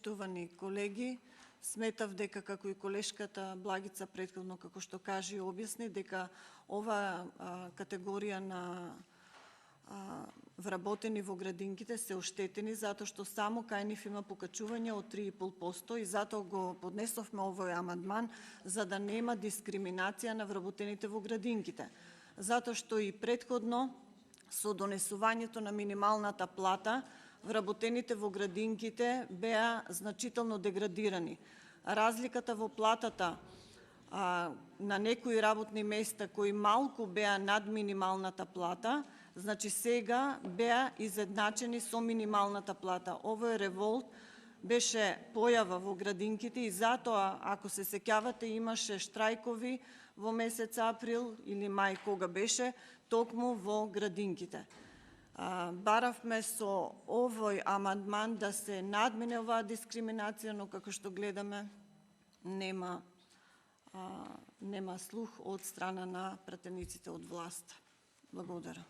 Почитувани колеги, сметав дека како и колешката Благица претходно како што кажи и објасни дека ова категорија на вработени во градинките се оштетени затоа што само кај нив има покачување од 3,5% и затоа го поднесовме овој амандман за да нема дискриминација на вработените во градинките. Затоа што и претходно со донесувањето на минималната плата вработените во градинките беа значително деградирани. Разликата во платата на некои работни места кои малку беа над минималната плата, значи сега беа изедначени со минималната плата. Овој револт беше појава во градинките и затоа, ако се сеќавате, имаше штрајкови во месец април или мај кога беше, токму во градинките. Баравме со овој амандман да се надмине оваа дискриминација, но како што гледаме нема слух од страна на пратениците од власт. Благодарам.